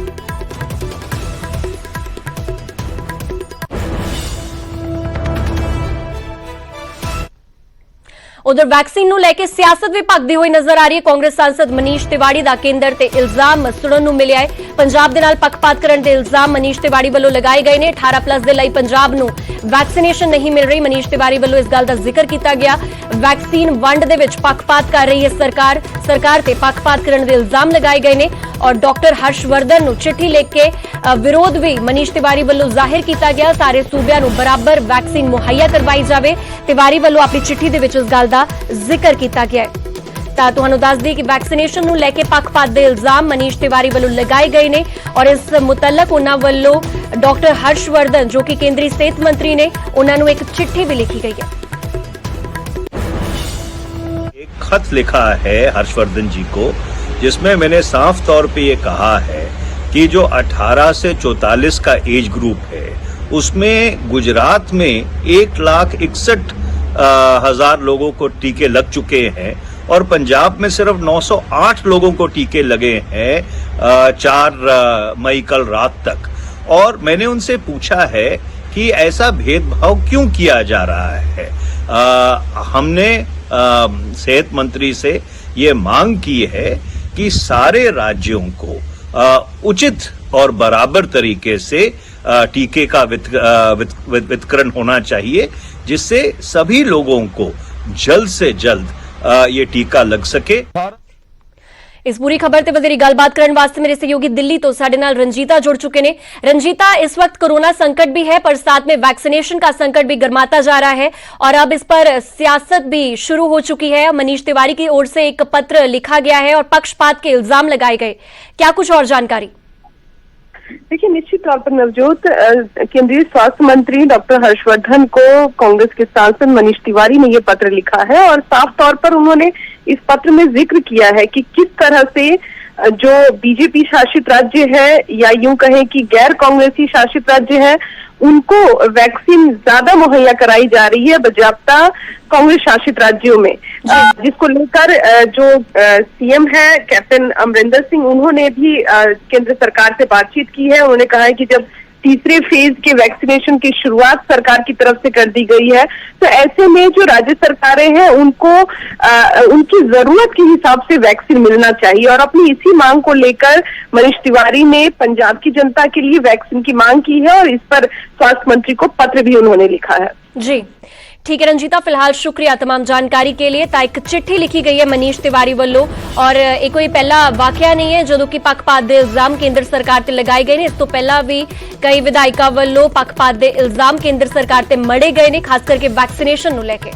ਉਧਰ ਵੈਕਸੀਨ ਨੂੰ ਲੈ ਕੇ ਸਿਆਸਤ ਵੀ ਭਖਦੀ ਹੋਈ ਨਜ਼ਰ ਆ ਰਹੀ ਹੈ। ਕਾਂਗਰਸ ਸਾਂਸਦ ਮਨੀਸ਼ ਤਿਵਾੜੀ ਦਾ ਕੇਂਦਰ ਤੇ ਇਲਜ਼ਾਮ ਸੁਣਨ ਨੂੰ ਮਿਲਿਆ ਹੈ। ਪੰਜਾਬ ਦੇ ਨਾਲ ਪੱਖਪਾਤ ਕਰਨ ਦੇ ਇਲਜ਼ਾਮ ਮਨੀਸ਼ ਤਿਵਾੜੀ ਵੱਲੋਂ ਲਗਾਏ ਗਏ ਨੇ। 18+ ਦੇ ਲਈ ਪੰਜਾਬ ਨੂੰ ਵੈਕਸੀਨੇਸ਼ਨ ਨਹੀਂ ਮਿਲ ਰਹੀ। ਮਨੀਸ਼ ਤਿਵਾੜੀ ਵੱਲੋਂ ਇਸ ਗੱਲ ਦਾ ਜ਼ਿਕਰ ਕੀਤਾ ਗਿਆ। ਵੈਕਸੀਨ ਵੰਡ ਦੇ ਵਿੱਚ ਪੱਖਪਾਤ ਕਰ ਰਹੀ ਹੈ ਸਰਕਾਰ ਤੇ ਪੱਖਪਾਤ ਕਰਨ ਦੇ ਇਲਜ਼ਾਮ ਲਗਾਏ ਗਏ ਨੇ ਔਰ ਡਾਕਟਰ ਹਰਸ਼ਵਰਧਨ ਨੂੰ ਚਿੱਠੀ ਲਿਖ ਕੇ ਵਿਰੋਧ ਵੀ ਮਨੀਸ਼ ਤਿਵਾਰੀ ਵੱਲੋਂ ਜ਼ਾਹਿਰ ਕੀਤਾ ਗਿਆ। ਸਾਰੇ ਸੂਬਿਆਂ ਨੂੰ ਬਰਾਬਰ ਵੈਕਸੀਨ ਮੁਹੱਈਆ ਕਰਵਾਈ ਜਾਵੇ। ਤਿਵਾਰੀ ਵੱਲੋਂ ਆਪਣੀ ਚਿੱਠੀ ਦੇ ਵਿੱਚ ਇਸ ਗੱਲ ਦਾ ਜ਼ਿਕਰ ਕੀਤਾ ਗਿਆ ਹੈ। ਤਾਂ ਤੁਹਾਨੂੰ ਦੱਸ ਦਈਏ ਕਿ ਵੈਕਸੀਨੇਸ਼ਨ ਨੂੰ ਲੈ ਕੇ ਪੱਖਪਾਤ ਦੇ ਇਲਜ਼ਾਮ ਮਨੀਸ਼ ਤਿਵਾਰੀ ਵੱਲੋਂ ਲਗਾਏ ਗਏ ਨੇ ਔਰ ਇਸ ਮੁਤਲਕ ਉਹਨਾਂ ਵੱਲੋਂ ਡਾਕਟਰ ਹਰਸ਼ਵਰਧਨ ਜੋ ਕਿ ਕੇਂਦਰੀ ਸਿਹਤ ਮੰਤਰੀ ਨੇ ਉਹਨਾਂ ਨੂੰ ਇੱਕ चिट्ठी भी लिखी गई है। एक खत लिखा है हर्षवर्धन जी को, जिसमें मैंने साफ तौर पे ये कहा है कि जो 18 से 44 का एज ग्रुप है उसमें गुजरात में 1,61,000 लोगों को टीके लग चुके हैं और पंजाब में सिर्फ 908 लोगों को टीके लगे हैं 4 मई कल रात तक। और मैंने उनसे पूछा है कि ऐसा भेदभाव क्यों किया जा रहा है। हमने सेहत मंत्री से ये मांग की है कि सारे राज्यों को उचित और बराबर तरीके से टीके का वितरण होना चाहिए, जिससे सभी लोगों को जल्द से जल्द ये टीका लग सके। इस पूरी खबर ते वधेरी गलबात करने वास्ते मेरे सहयोगी दिल्ली तो साडे नाल रंजीता जुड़ चुके ने। रंजीता, इस वक्त कोरोना संकट भी है पर साथ में वैक्सीनेशन का संकट भी गरमाता जा रहा है और अब इस पर सियासत भी शुरू हो चुकी है। मनीष तिवारी की ओर से एक पत्र लिखा गया है और पक्षपात के इल्जाम लगाए गए। क्या कुछ और जानकारी? देखिए, निश्चित तौर पर नवजोत, केंद्रीय स्वास्थ्य मंत्री डॉक्टर हर्षवर्धन को कांग्रेस के सांसद मनीष तिवारी ने ये पत्र लिखा है और साफ तौर पर उन्होंने इस पत्र में जिक्र किया है कि किस तरह से जो बीजेपी शासित राज्य है या यूं कहें कि गैर कांग्रेसी शासित राज्य है उनको वैक्सीन ज्यादा मुहैया कराई जा रही है बजाबता कांग्रेस शासित राज्यों में, जिसको लेकर जो सीएम है कैप्टन अमरिंदर सिंह, उन्होंने भी केंद्र सरकार से बातचीत की है। उन्होंने कहा है कि जब तीसरे फेज के वैक्सीनेशन की शुरुआत सरकार की तरफ से कर दी गई है तो ऐसे में जो राज्य सरकारें हैं उनको उनकी जरूरत के हिसाब से वैक्सीन मिलना चाहिए और अपनी इसी मांग को लेकर मनीष तिवारी ने पंजाब की जनता के लिए वैक्सीन की मांग की है और इस पर स्वास्थ्य मंत्री को पत्र भी उन्होंने लिखा है। जी ठीक है रंजीता, फिलहाल शुक्रिया तमाम जानकारी के लिए। एक चिट्ठी लिखी गई है मनीष तिवारी वालों और ये कोई पहला वाकया नहीं है जो कि पक्षपात के इल्जाम केंद्र सरकार ते लगाए गए ने। इस तो पहला भी कई विधायकों वालों पक्षपात के इल्जाम केंद्र सरकार ते मड़े गए ने, खास करके वैक्सीनेशन नूं लेके।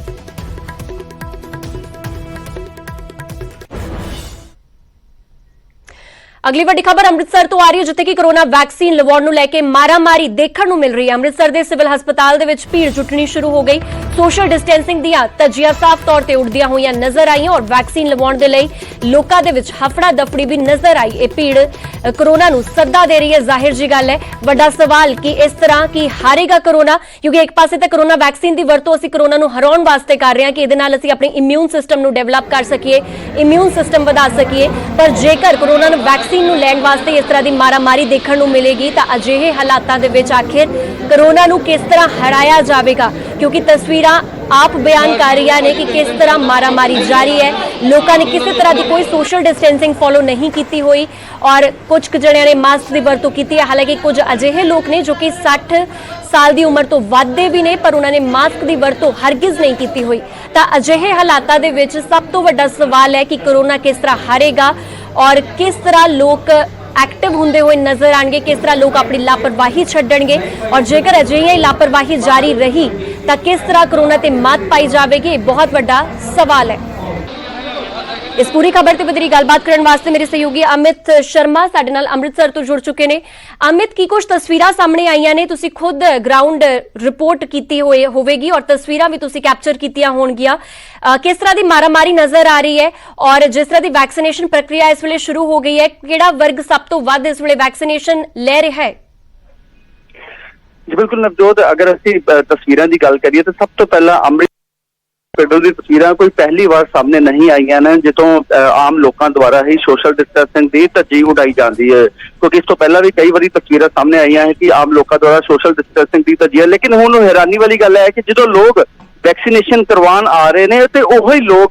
अगली वड्डी खबर अमृतसर तो आ रही है जिथे कि कोरोना वैक्सीन लवाउण नूं लैके मारामारी देखण नूं मिल रही है। अमृतसर के सिविल हस्पताल दे विच भीड़ जुटनी शुरू हो गई। सोशल डिस्टेंसिंग दीआं धज्जियां साफ तौर ते उड़दियां होईयां नजर आईयां और वैक्सीन लवाउण दे लई लोकां दे विच हफड़ा दफड़ी भी नजर आई। ये भीड़ कोरोना नूं सद्दा दे रही है, जाहिर जी गल है। वड्डा सवाल कि इस तरह की हारेगा कोरोना, क्योंकि एक पासे ते कोरोना वैक्सीन की वरतों असीं कोरोना नूं हराउण वास्ते कर रहे हां कि इहदे नाल असीं अपने इम्यून सिस्टम नूं डेवलप कर सकीए, इम्यून सिस्टम वधा सकीए, पर जेकर कोरोना नूं वैक्सीन नूं लैण वास्ते इस तरह की मारामारी देखण नूं मिलेगी तो अजिहे हालातां दे विच आखिर कोरोना नूं किस तरह हराया जाएगा, क्योंकि तस्वीरां आप बयान कर रही ने कि किस तरह मारामारी जारी है। लोगों ने किसी तरह की कोई सोशल डिस्टेंसिंग फॉलो नहीं की हुई और कुछ जणियां ने मास्क की वरतों की है। हालांकि कुछ अजिहे लोग ने जो कि 60 साल की उम्र तो वधदे भी ने पर उन्होंने मास्क की वरतों हरगिज नहीं की हुई। तो अजिहे हालातां दे विच सब तो वड्डा सवाल है कि कोरोना किस तरह हारेगा और किस तरह लोग एक्टिव होंदे हुए नजर आएंगे, किस तरह लोग अपनी लापरवाही छड्डणगे और जेकर अजिही लापरवाही जारी रही तो किस तरह कोरोना ते मात पाई जाएगी, बहुत बड़ा सवाल है। इस पूरी खबर ते वधेरी गलबात करने वास्ते मेरे सहयोगी अमित शर्मा साडे नाल अमृतसर तो जुड़ चुके ने। अमित, की कुछ तस्वीरां सामने आईयां ने, तुसी खुद ग्राउंड रिपोर्ट कीती होवेगी और तस्वीरां भी तुसी कैप्चर कीतियां होणगियां, किस तरह की मारामारी नजर आ रही है और जिस तरह की वैक्सीनेशन प्रक्रिया इस वेले शुरू हो गई है, किहड़ा वर्ग सब तो वध इस वेले वैक्सीनेशन ले रहा है? जी बिल्कुल नवजोत, अगर असीं तस्वीरां की गल करिए तो सब तो पहला अमृत पिंडों की तस्वीरां कोई पहली बार सामने नहीं आईयां ने जितों आम लोगों द्वारा ही सोशल डिस्टेंसिंग की धज्जी उड़ाई जाती है, क्योंकि इस तो पहला भी कई बार तस्वीरां सामने आईयां है कि आम लोगों द्वारा सोशल डिस्टेंसिंग की धज्जी है। लेकिन हुण हैरानी वाली गल है कि जो लोग वैक्सीनेशन करवाण आ रहे हैं तो वही लोग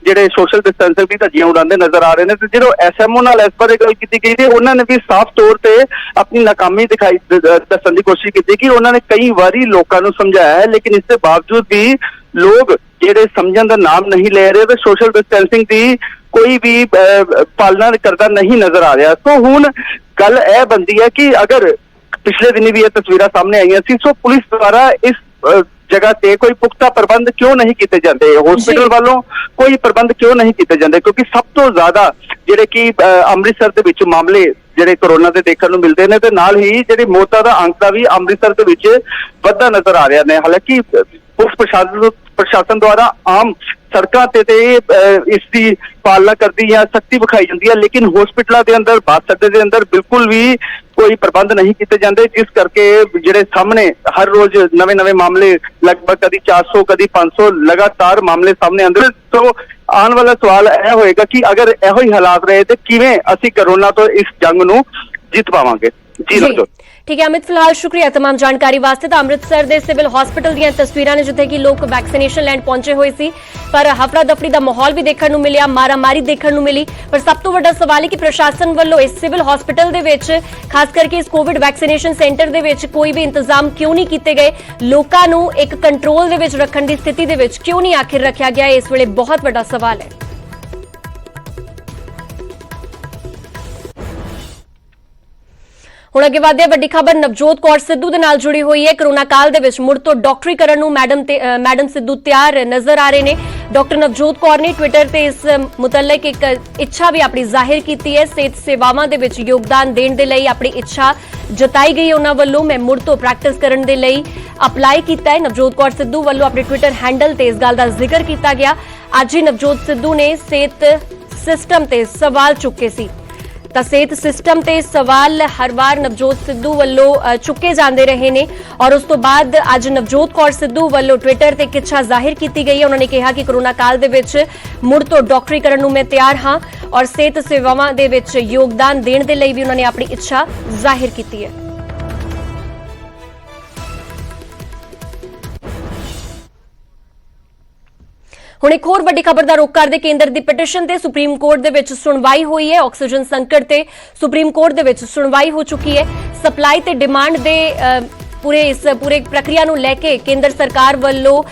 ਜਿਹੜੇ सोशल डिस्टेंसिंग की धज्जियां उड़ाते नजर आ रहे हैं। तो जो SMO नाल इस बारे गल की गई थी उन्होंने भी साफ तौर पर अपनी नाकामी दिखाई दसन की कोशिश की कि उन्होंने कई बारी लोगों को समझाया है, लेकिन इसके बावजूद भी लोग ਜਿਹੜੇ ਸਮਝਣ ਦਾ ਨਾਮ नहीं ले रहे तो सोशल डिस्टेंसिंग की ਕੋਈ ਵੀ ਪਾਲਣਾ ਕਰਦਾ ਨਹੀਂ ਨਜ਼ਰ ਆ ਰਿਹਾ। ਸੋ ਹੁਣ ਗੱਲ ਇਹ ਬਣਦੀ ਹੈ ਕਿ ਅਗਰ ਪਿਛਲੇ ਦਿਨੀ ਵੀ ਇਹ ਤਸਵੀਰਾਂ ਸਾਹਮਣੇ ਆਈਆਂ ਸੀ, ਸੋ ਪੁਲਿਸ ਦੁਆਰਾ ਇਸ ਜਗ੍ਹਾ ਤੇ ਕੋਈ ਪੁਖਤਾ ਪ੍ਰਬੰਧ ਕਿਉਂ ਨਹੀਂ ਕੀਤੇ ਜਾਂਦੇ, ਹਸਪੀਟਲ ਵੱਲੋਂ ਕੋਈ ਪ੍ਰਬੰਧ ਕਿਉਂ ਨਹੀਂ ਕੀਤੇ ਜਾਂਦੇ? ਕਿਉਂਕਿ ਸਭ ਤੋਂ ਜ਼ਿਆਦਾ ਜਿਹੜੇ ਕਿ ਅੰਮ੍ਰਿਤਸਰ ਦੇ ਵਿੱਚ ਮਾਮਲੇ ਜਿਹੜੇ ਕੋਰੋਨਾ ਦੇ ਦੇਖਣ ਨੂੰ ਮਿਲਦੇ ਨੇ, ਤੇ ਨਾਲ ਹੀ ਜਿਹੜੀ ਮੌਤਾਂ ਦਾ ਅੰਕੜਾ ਵੀ ਅੰਮ੍ਰਿਤਸਰ ਦੇ ਵਿੱਚ ਵੱਧਦਾ ਨਜ਼ਰ ਆ ਰਿਹਾ ਨੇ। ਹਾਲਾਂਕਿ ਪੁਲਿਸ ਪ੍ਰਸ਼ਾਸਨ ਦੁਆਰਾ ਆਮ ਸੜਕਾਂ ਤੇ ਇਸ ਦੀ ਪਾਲਣਾ ਕਰਦੀ ਜਾਂ ਸਖਤੀ ਵਿਖਾਈ ਜਾਂਦੀ ਹੈ, ਲੇਕਿਨ ਹਸਪੀਟਲਾਂ ਦੇ ਅੰਦਰ, ਬੱਸ ਅੱਡੇ ਦੇ ਅੰਦਰ ਬਿਲਕੁਲ ਵੀ ਕੋਈ ਪ੍ਰਬੰਧ ਨਹੀਂ ਕੀਤੇ ਜਾਂਦੇ, ਜਿਸ ਕਰਕੇ ਜਿਹੜੇ ਸਾਹਮਣੇ ਹਰ ਰੋਜ਼ ਨਵੇਂ ਮਾਮਲੇ, ਲਗਭਗ ਕਦੀ 400 ਕਦੀ 500 ਲਗਾਤਾਰ ਮਾਮਲੇ ਸਾਹਮਣੇ ਆਉਂਦੇ। ਸੋ ਆਉਣ ਵਾਲਾ ਸਵਾਲ ਇਹ ਹੋਏਗਾ ਕਿ ਅਗਰ ਇਹੋ ਹੀ ਹਾਲਾਤ ਰਹੇ ਤੇ ਕਿਵੇਂ ਅਸੀਂ ਕੋਰੋਨਾ ਤੋਂ ਇਸ ਜੰਗ ਨੂੰ ਜਿੱਤ ਪਾਵਾਂਗੇ। ਜੀ ਨਵਜੋਤ। ठीक है अमित, फिलहाल शुक्रिया तमाम जानकारी वास्ते। तो अमृतसर के सिविल हॉस्पिटल दी तस्वीरां ने जिथे कि लोग वैक्सीनेशन लैण पहुंचे हुए सी, पर हफड़ा दफड़ी का माहौल भी देखने को मिलिया, मारामारी देखने को मिली। पर सब तो वड्डा सवाल है कि प्रशासन वालों इस सिविल हॉस्पिटल दे विच, खास करके इस कोविड वैक्सीनेशन सेंटर दे विच कोई भी इंतजाम क्यों नहीं किए गए, लोकां नूं एक कंट्रोल दे विच रखण दी स्थिति दे विच क्यों नहीं आखिर रखा गया, इस वेले बहुत वड्डा सवाल है। ਹੁਣ ਅੱਗੇ ਵਧਦੇ ਵੱਡੀ ਖਬਰ ਨਵਜੋਤ ਕੌਰ ਸਿੱਧੂ ਦੇ ਨਾਲ ਜੁੜੀ ਹੋਈ ਹੈ। ਕੋਰੋਨਾ ਕਾਲ ਦੇ ਵਿੱਚ ਮੁੜ ਤੋਂ ਡਾਕਟਰੀ ਕਰਨ ਨੂੰ ਮੈਡਮ ਸਿੱਧੂ ਤਿਆਰ ਨਜ਼ਰ ਆ ਰਹੇ ਨੇ। ਡਾਕਟਰ ਨਵਜੋਤ ਕੌਰ ਨੇ ਟਵਿੱਟਰ ਤੇ ਇਸ ਮੁਤਲਕ ਇੱਕ ਇੱਛਾ ਵੀ ਆਪਣੀ ਜ਼ਾਹਿਰ ਕੀਤੀ ਹੈ। ਸਿਹਤ ਸੇਵਾਵਾਂ ਦੇ ਵਿੱਚ ਯੋਗਦਾਨ ਦੇਣ ਦੇ ਲਈ ਆਪਣੀ ਇੱਛਾ ਜਤਾਈ ਗਈ ਉਹਨਾਂ ਵੱਲੋਂ। ਮੈਂ ਮੁੜ ਤੋਂ ਪ੍ਰੈਕਟਿਸ ਕਰਨ ਦੇ ਲਈ ਅਪਲਾਈ ਕੀਤਾ ਹੈ। ਨਵਜੋਤ ਕੌਰ ਸਿੱਧੂ ਵੱਲੋਂ ਆਪਣੇ ਟਵਿੱਟਰ ਹੈਂਡਲ ਤੇ ਇਸ ਗੱਲ ਦਾ ਜ਼ਿਕਰ ਕੀਤਾ ਗਿਆ। ਅੱਜ ਹੀ ਨਵਜੋਤ ਸਿੱਧੂ ਨੇ ਸਿਹਤ ਸਿਸਟਮ ਤੇ ਸਵਾਲ ਚੁੱਕੇ ਸੀ। ਤਾਂ ਸਿਹਤ ਸਿਸਟਮ ਤੇ ਸਵਾਲ ਹਰ ਵਾਰ ਨਵਜੋਤ ਸਿੱਧੂ ਵੱਲੋਂ ਚੁੱਕੇ ਜਾਂਦੇ ਰਹੇ ਨੇ ਔਰ ਉਸ ਤੋਂ ਬਾਅਦ ਅੱਜ ਨਵਜੋਤ ਕੌਰ ਸਿੱਧੂ ਵੱਲੋਂ ਟਵਿੱਟਰ ਤੇ ਇੱਕ ਇੱਛਾ ਜ਼ਾਹਿਰ ਕੀਤੀ ਗਈ ਹੈ। ਉਹਨਾਂ ਨੇ ਕਿਹਾ ਕਿ ਕੋਰੋਨਾ ਕਾਲ ਦੇ ਵਿੱਚ ਮੁੜ ਤੋਂ ਡਾਕਟਰੀ ਕਰਨ ਨੂੰ ਮੈਂ ਤਿਆਰ ਹਾਂ ਔਰ ਸਿਹਤ ਸੇਵਾਵਾਂ ਦੇ ਵਿੱਚ ਯੋਗਦਾਨ ਦੇਣ ਦੇ ਲਈ ਵੀ ਉਹਨਾਂ ਨੇ ਆਪਣੀ ਇੱਛਾ ਜ਼ਾਹਿਰ ਕੀਤੀ ਹੈ। ਹੁਣ ਇੱਕ ਹੋਰ ਵੱਡੀ ਖਬਰ ਦਾ ਰੁਖ ਕਰਦੇ ਕੇਂਦਰ ਦੀ ਪਟੀਸ਼ਨ ਤੇ ਸੁਪਰੀਮ ਕੋਰਟ ਦੇ ਵਿੱਚ ਸੁਣਵਾਈ ਹੋਈ ਹੈ। ਆਕਸੀਜਨ ਸੰਕਟ ਤੇ ਸੁਪਰੀਮ ਕੋਰਟ ਦੇ ਵਿੱਚ ਸੁਣਵਾਈ ਹੋ ਚੁੱਕੀ ਹੈ। ਸਪਲਾਈ ਤੇ ਡਿਮਾਂਡ ਦੇ ਪੂਰੇ ਪ੍ਰਕਿਰਿਆ ਨੂੰ ਲੈ ਕੇ ਕੇਂਦਰ ਸਰਕਾਰ ਵੱਲੋਂ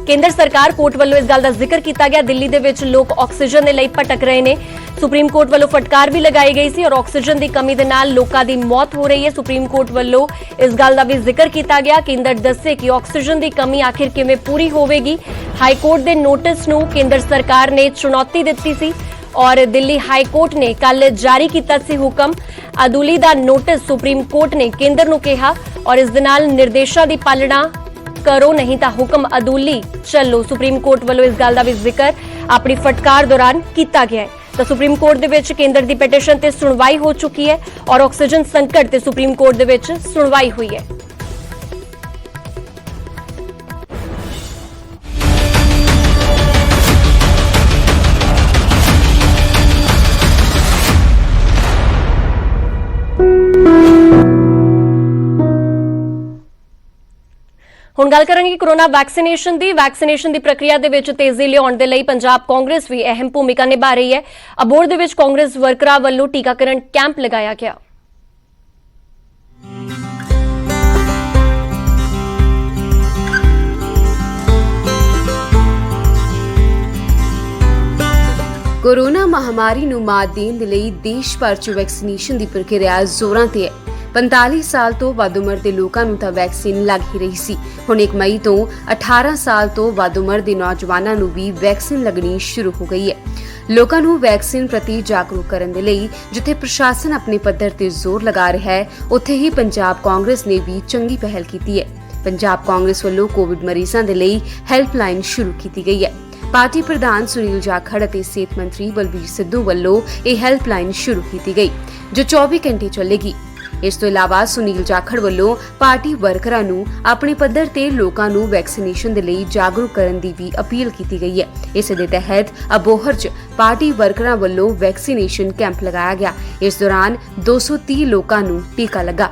ਕੇਂਦਰ ਸਰਕਾਰ ਕੋਰਟ ਵੱਲੋਂ ਇਸ ਗੱਲ ਦਾ ਜ਼ਿਕਰ ਕੀਤਾ ਗਿਆ। ਦਿੱਲੀ ਦੇ ਵਿੱਚ ਲੋਕ ਆਕਸੀਜਨ ਦੇ ਲਈ ਭਟਕ ਰਹੇ ਨੇ। ਸੁਪਰੀਮ ਕੋਰਟ ਵੱਲੋਂ ਫਟਕਾਰ ਵੀ ਲਗਾਈ ਗਈ ਸੀ ਔਰ ਆਕਸੀਜਨ ਦੀ ਕਮੀ ਦੇ ਨਾਲ ਲੋਕਾਂ ਦੀ ਮੌਤ ਹੋ ਰਹੀ ਹੈ। ਸੁਪਰੀਮ ਕੋਰਟ ਵੱਲੋਂ ਇਸ ਗੱਲ ਦਾ ਵੀ ਜ਼ਿਕਰ ਕੀਤਾ ਗਿਆ। ਕੇਂਦਰ ਦੱਸੇ ਕਿ ਆਕਸੀਜਨ ਦੀ ਕਮੀ ਆਖਿਰ ਕਿਵੇਂ ਪੂਰੀ ਹੋਵੇਗੀ। ਹਾਈ ਕੋਰਟ ਦੇ ਨੋਟਿਸ ਨੂੰ ਕੇਂਦਰ ਸਰਕਾਰ ਨੇ ਚੁਣੌਤੀ ਦਿੱਤੀ ਸੀ ਔਰ ਦਿੱਲੀ ਹਾਈ ਕੋਰਟ ਨੇ ਕੱਲ ਜਾਰੀ ਕੀਤਾ ਸੀ ਹੁਕਮ। ਅਦੁਲੀ ਦਾ ਨੋਟਿਸ ਸੁਪਰੀਮ ਕੋਰਟ ਨੇ ਕੇਂਦਰ ਨੂੰ ਕਿਹਾ ਔਰ ਇਸ ਦੇ ਨਾਲ ਨਿਰਦੇਸ਼ਾਂ ਦੀ ਪਾਲਣਾ ਕਰੋ ਨਹੀਂ ਤਾਂ ਹੁਕਮ ਅਦੁਲੀ ਚੱਲੋ। ਸੁਪਰੀਮ ਕੋਰਟ ਵੱਲੋਂ ਇਸ ਗੱਲ ਦਾ ਵੀ ਜ਼ਿਕਰ ਆਪਣੀ ਫਟਕਾਰ ਦੌਰਾਨ ਕੀਤਾ ਗਿਆ ਹੈ। ਤਾਂ ਸੁਪਰੀਮ ਕੋਰਟ ਦੇ ਵਿੱਚ ਕੇਂਦਰ ਦੀ ਪਟੀਸ਼ਨ ਤੇ ਸੁਣਵਾਈ ਹੋ ਚੁੱਕੀ ਹੈ ਔਰ ਆਕਸੀਜਨ ਸੰਕਟ ਤੇ ਸੁਪਰੀਮ ਕੋਰਟ ਦੇ ਵਿੱਚ ਸੁਣਵਾਈ ਹੋਈ ਹੈ। ਹੁਣ ਗੱਲ ਕਰਾਂਗੇ ਕੋਰੋਨਾ ਵੈਕਸੀਨੇਸ਼ਨ ਦੀ ਪ੍ਰਕਿਰਿਆ ਦੇ ਵਿੱਚ ਤੇਜ਼ੀ ਲਿਆਉਣ ਦੇ ਲਈ ਪੰਜਾਬ ਕਾਂਗਰਸ ਵੀ ਅਹਿਮ ਭੂਮਿਕਾ ਨਿਭਾ ਰਹੀ ਹੈ। ਅਬੋਹਰ ਦੇ ਵਿੱਚ ਕਾਂਗਰਸ ਵਰਕਰਾਂ ਵੱਲੋਂ ਟੀਕਾਕਰਨ ਕੈਂਪ ਲਗਾਇਆ ਗਿਆ। ਕੋਰੋਨਾ ਮਹਾਮਾਰੀ ਨੂੰ ਮਾਤ ਦੇਣ ਦੇ ਲਈ ਦੇਸ਼ ਭਰ 'ਚ ਵੈਕਸੀਨੇਸ਼ਨ ਦੀ ਪ੍ਰਕਿਰਿਆ ਜ਼ੋਰਾਂ ਤੇ ਹੈ। 45 ਸਾਲ ਤੋਂ ਵੱਧ ਉਮਰ ਦੇ ਲੋਕਾਂ ਨੂੰ ਤਾਂ ਵੈਕਸੀਨ ਲੱਗ ਹੀ ਰਹੀ ਸੀ। ਹੁਣ 1 ਮਈ ਤੋਂ 18 ਸਾਲ ਤੋਂ ਵੱਧ ਉਮਰ ਦੇ ਨੌਜਵਾਨਾਂ ਨੂੰ ਵੀ ਵੈਕਸੀਨ ਲੱਗਣੀ ਸ਼ੁਰੂ ਹੋ ਗਈ ਹੈ। ਲੋਕਾਂ ਨੂੰ ਵੈਕਸੀਨ ਪ੍ਰਤੀ ਜਾਗਰੂਕ ਕਰਨ ਦੇ ਲਈ ਜਿੱਥੇ ਪ੍ਰਸ਼ਾਸਨ ਆਪਣੇ ਪੱਧਰ ਤੇ ਜ਼ੋਰ ਲਗਾ ਰਿਹਾ ਹੈ, ਉੱਥੇ ਹੀ ਪੰਜਾਬ ਕਾਂਗਰਸ ਨੇ ਵੀ ਚੰਗੀ ਪਹਿਲ ਕੀਤੀ ਹੈ। ਪੰਜਾਬ ਕਾਂਗਰਸ ਵੱਲੋਂ ਕੋਵਿਡ ਮਰੀਜ਼ਾਂ ਦੇ ਲਈ ਹੈਲਪਲਾਈਨ ਸ਼ੁਰੂ ਕੀਤੀ ਗਈ ਹੈ। ਪਾਰਟੀ ਪ੍ਰਧਾਨ ਸੁਨੀਲ ਜਾਖੜ ਅਤੇ ਸਿਹਤ ਮੰਤਰੀ ਬਲਬੀਰ ਸਿੱਧੂ ਵੱਲੋਂ ਇਹ ਹੈਲਪਲਾਈਨ ਸ਼ੁਰੂ ਕੀਤੀ ਗਈ ਜੋ 24 ਘੰਟੇ ਚੱਲੇਗੀ। ਇਸ ਤੋਂ ਇਲਾਵਾ ਸੁਨੀਲ ਜਾਖੜ ਵੱਲੋਂ ਪਾਰਟੀ ਵਰਕਰਾਂ ਨੂੰ ਆਪਣੇ ਪੱਧਰ ਤੇ ਲੋਕਾਂ ਨੂੰ ਵੈਕਸੀਨੇਸ਼ਨ ਦੇ ਲਈ ਜਾਗਰੂਕ ਕਰਨ ਦੀ ਵੀ ਅਪੀਲ ਕੀਤੀ ਗਈ ਹੈ। ਇਸ ਦੇ ਤਹਿਤ ਅਬੋਹਰ 'ਚ ਪਾਰਟੀ ਵਰਕਰਾਂ ਵੱਲੋਂ ਵੈਕਸੀਨੇਸ਼ਨ ਕੈਂਪ ਲਗਾਇਆ ਗਿਆ। ਇਸ ਦੌਰਾਨ 230 ਲੋਕਾਂ ਨੂੰ ਟੀਕਾ ਲੱਗਾ।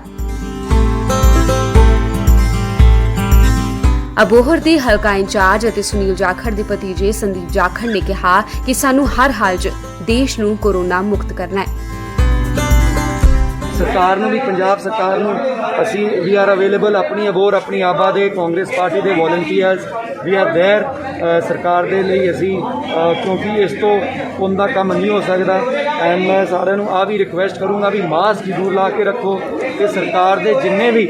ਅਬੋਹਰ ਦੇ ਹਲਕਾ ਇੰਚਾਰਜ ਅਤੇ ਸੁਨੀਲ ਜਾਖੜ ਦੇ ਭਤੀਜੇ ਸੰਦੀਪ ਜਾਖੜ ਨੇ ਕਿਹਾ ਕਿ ਸਾਨੂੰ ਹਰ ਹਾਲ 'ਚ ਦੇਸ਼ ਨੂੰ ਕੋਰੋਨਾ ਮੁਕਤ ਕਰਨਾ ਹੈ। ਸਰਕਾਰ ਨੂੰ ਵੀ, ਪੰਜਾਬ ਸਰਕਾਰ ਨੂੰ ਅਸੀਂ ਵੀ ਆਰ ਅਵੇਲੇਬਲ, ਆਪਣੀ ਅਬੋਹਰ ਆਪਣੀ ਆਬਾ ਦੇ ਕਾਂਗਰਸ ਪਾਰਟੀ ਦੇ ਵੋਲੰਟੀਅਰਸ ਵੀ ਆਰ ਦੇਅਰ ਸਰਕਾਰ ਦੇ ਲਈ ਅਸੀਂ ਕਿਉਂਕਿ ਇਸ ਤੋਂ ਪੁੰਨ ਦਾ ਕੰਮ ਨਹੀਂ ਹੋ ਸਕਦਾ। ਐਂਡ ਮੈਂ ਸਾਰਿਆਂ ਨੂੰ ਆ ਵੀ ਰਿਕੁਐਸਟ ਕਰੂੰਗਾ ਵੀ ਮਾਸਕ ਜ਼ਰੂਰ ਲਾ ਕੇ ਰੱਖੋ ਤੇ ਸਰਕਾਰ ਦੇ ਜਿੰਨੇ ਵੀ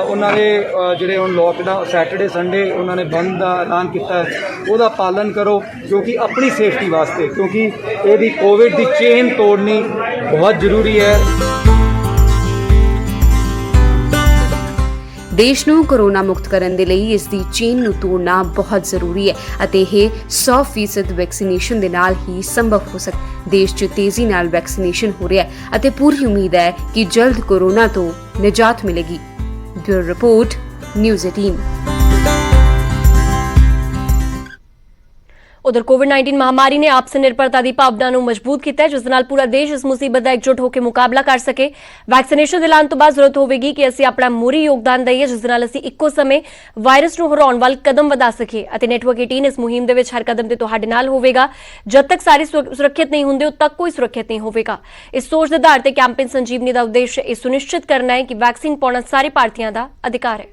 ਉਹਨਾਂ ਦੇ ਜਿਹੜੇ ਹੁਣ ਲੋਕਡਾਊਨ ਸੈਟਰਡੇ ਸੰਡੇ ਉਹਨਾਂ ਨੇ ਬੰਦ ਦਾ ਐਲਾਨ ਕੀਤਾ ਉਹਦਾ ਪਾਲਨ ਕਰੋ, ਕਿਉਂਕਿ ਆਪਣੀ ਸੇਫਟੀ ਵਾਸਤੇ, ਕਿਉਂਕਿ ਇਹਦੀ ਕੋਵਿਡ ਦੀ ਚੇਨ ਤੋੜਨੀ ਬਹੁਤ ਜ਼ਰੂਰੀ ਹੈ। ਦੇਸ਼ ਨੂੰ ਕੋਰੋਨਾ ਮੁਕਤ ਕਰਨ ਦੇ ਲਈ ਇਸ ਦੀ ਚੇਨ ਨੂੰ ਤੋੜਨਾ ਬਹੁਤ ਜ਼ਰੂਰੀ ਹੈ ਅਤੇ ਇਹ 100% ਵੈਕਸੀਨੇਸ਼ਨ ਦੇ ਨਾਲ ਹੀ ਸੰਭਵ ਹੋ ਸਕਦਾ। ਦੇਸ਼ 'ਚ ਤੇਜ਼ੀ ਨਾਲ ਵੈਕਸੀਨੇਸ਼ਨ ਹੋ ਰਿਹਾ ਹੈ ਅਤੇ ਪੂਰੀ ਉਮੀਦ ਹੈ ਕਿ ਜਲਦ ਕੋਰੋਨਾ ਤੋਂ ਨਿਜਾਤ ਮਿਲੇਗੀ। Bureau report, news 18। ਉਧਰ ਕੋਵਿਡ-19 ਮਹਾਮਾਰੀ ਨੇ ਆਪਸੀ ਨਿਰਭਰਤਾ ਦੀ ਭਾਵਨਾ ਨੂੰ ਮਜ਼ਬੂਤ ਕੀਤਾ ਹੈ, ਜਿਸ ਦੇ ਨਾਲ ਪੂਰਾ ਦੇਸ਼ ਇਸ ਮੁਸੀਬਤ ਦਾ ਇਕਜੁੱਟ ਹੋ ਕੇ ਮੁਕਾਬਲਾ ਕਰ ਸਕੇ। ਵੈਕਸੀਨੇਸ਼ਨ ਦੇ ਐਲਾਨ ਤੋਂ ਬਾਅਦ ਜ਼ਰੂਰਤ ਹੋਵੇਗੀ ਕਿ ਅਸੀਂ ਆਪਣਾ ਮੋਹਰੀ ਯੋਗਦਾਨ ਦਈਏ, ਜਿਸ ਦੇ ਨਾਲ ਅਸੀਂ ਇੱਕੋ ਸਮੇਂ ਵਾਇਰਸ ਨੂੰ ਹਰਾਉਣ ਵੱਲ ਕਦਮ ਵਧਾ ਸਕੀਏ ਅਤੇ ਨੈਟਵਰਕ 18 ਇਸ ਮੁਹਿੰਮ ਦੇ ਵਿੱਚ ਹਰ ਕਦਮ ਤੇ ਤੁਹਾਡੇ ਨਾਲ ਹੋਵੇਗਾ। ਜਦ ਤੱਕ ਸਾਰੇ ਸੁਰੱਖਿਅਤ ਨਹੀਂ ਹੁੰਦੇ, ਉਦ ਤੱਕ ਕੋਈ ਸੁਰੱਖਿਅਤ ਨਹੀਂ ਹੋਵੇਗਾ। ਇਸ ਸੋਚ ਦੇ ਆਧਾਰ ਤੇ ਕੈਂਪੇਨ ਸੰਜੀਵਨੀ ਦਾ ਉਦੇਸ਼ ਇਹ ਸੁਨਿਸ਼ਚਿਤ ਕਰਨਾ ਹੈ ਕਿ ਵੈਕਸੀਨ ਪਾਉਣਾ ਸਾਰੇ ਭਾਰਤੀਆਂ ਦਾ ਅਧਿਕਾਰ ਹੈ।